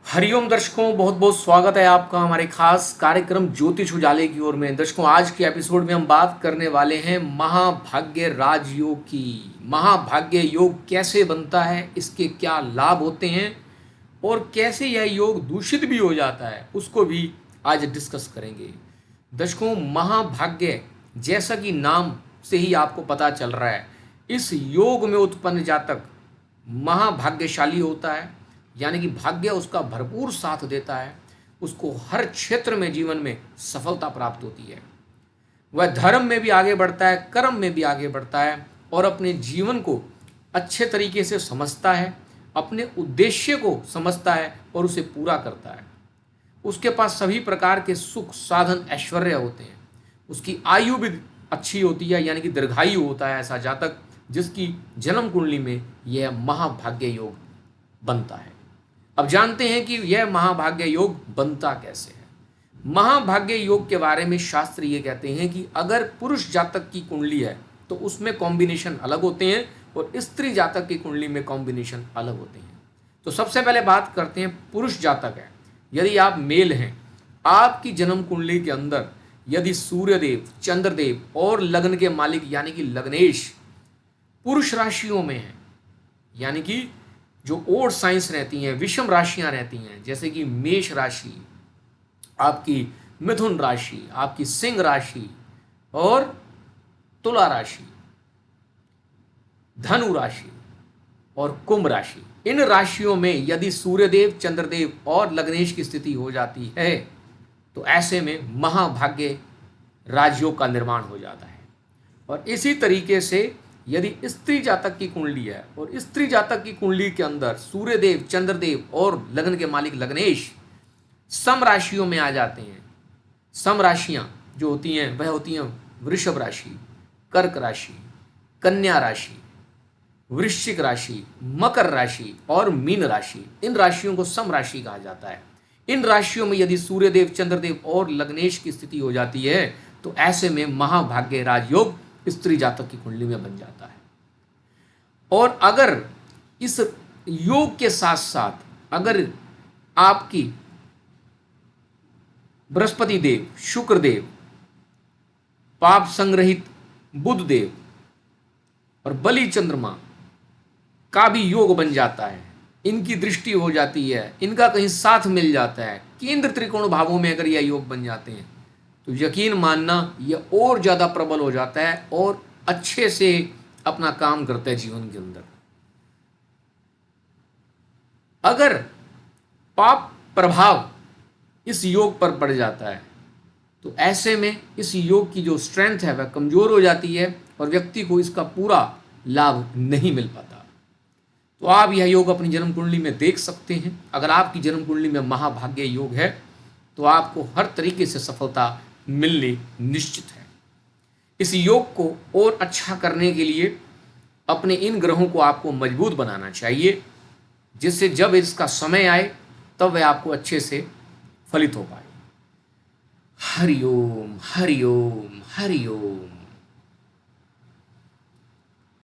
हरिओम दर्शकों, बहुत बहुत स्वागत है आपका हमारे खास कार्यक्रम ज्योतिष उजाले की ओर में। दर्शकों, आज के एपिसोड में हम बात करने वाले हैं महाभाग्य राजयोग की। महाभाग्य योग कैसे बनता है, इसके क्या लाभ होते हैं और कैसे यह योग दूषित भी हो जाता है, उसको भी आज डिस्कस करेंगे। दर्शकों, महाभाग्य जैसा कि नाम से ही आपको पता चल रहा है, इस योग में उत्पन्न जातक महाभाग्यशाली होता है, यानी कि भाग्य उसका भरपूर साथ देता है। उसको हर क्षेत्र में जीवन में सफलता प्राप्त होती है। वह धर्म में भी आगे बढ़ता है, कर्म में भी आगे बढ़ता है और अपने जीवन को अच्छे तरीके से समझता है, अपने उद्देश्य को समझता है और उसे पूरा करता है। उसके पास सभी प्रकार के सुख साधन ऐश्वर्य होते हैं। उसकी आयु भी अच्छी होती है, यानी कि दीर्घायु होता है ऐसा जातक जिसकी जन्म कुंडली में यह महाभाग्य योग बनता है। अब जानते हैं कि यह महाभाग्य योग बनता कैसे है। महाभाग्य योग के बारे में शास्त्र ये कहते हैं कि अगर पुरुष जातक की कुंडली है तो उसमें कॉम्बिनेशन अलग होते हैं और स्त्री जातक की कुंडली में कॉम्बिनेशन अलग होते हैं। तो सबसे पहले बात करते हैं पुरुष जातक है। यदि आप मेल हैं, आपकी जन्म कुंडली के अंदर यदि सूर्यदेव, चंद्रदेव और लग्न के मालिक यानी कि लग्नेश पुरुष राशियों में है, यानी कि जो ओड साइंस रहती हैं, विषम राशियां रहती हैं, जैसे कि मेष राशि, आपकी मिथुन राशि, आपकी सिंह राशि और तुला राशि, धनु राशि और कुंभ राशि, इन राशियों में यदि सूर्यदेव, चंद्रदेव और लग्नेश की स्थिति हो जाती है तो ऐसे में महाभाग्य राजयोग का निर्माण हो जाता है। और इसी तरीके से यदि स्त्री जातक की कुंडली है और स्त्री जातक की कुंडली के अंदर सूर्यदेव, चंद्रदेव और लग्न के मालिक लग्नेश सम राशियों में आ जाते हैं। सम राशियां जो होती हैं वह होती हैं वृषभ राशि, कर्क राशि, कन्या राशि, वृश्चिक राशि, मकर राशि और मीन राशि। इन राशियों को सम राशि कहा जाता है। इन राशियों में यदि सूर्यदेव, चंद्रदेव और लग्नेश की स्थिति हो जाती है तो ऐसे में महाभाग्य राजयोग स्त्री जातक की कुंडली में बन जाता है। और अगर इस योग के साथ साथ अगर आपकी बृहस्पति देव, शुक्र देव, पाप संग्रहित बुध देव और बलि चंद्रमा का भी योग बन जाता है, इनकी दृष्टि हो जाती है, इनका कहीं साथ मिल जाता है, केंद्र त्रिकोण भावों में अगर यह योग बन जाते हैं तो यकीन मानना यह और ज़्यादा प्रबल हो जाता है और अच्छे से अपना काम करता है जीवन के अंदर। अगर पाप प्रभाव इस योग पर पड़ जाता है तो ऐसे में इस योग की जो स्ट्रेंथ है वह कमज़ोर हो जाती है और व्यक्ति को इसका पूरा लाभ नहीं मिल पाता। तो आप यह योग अपनी जन्म कुंडली में देख सकते हैं। अगर आपकी जन्म कुंडली में महाभाग्य योग है तो आपको हर तरीके से सफलता मिलनी निश्चित है। इस योग को और अच्छा करने के लिए अपने इन ग्रहों को आपको मजबूत बनाना चाहिए, जिससे जब इसका समय आए तब वह आपको अच्छे से फलित हो पाए। हरिओम हरिओम हरिओम।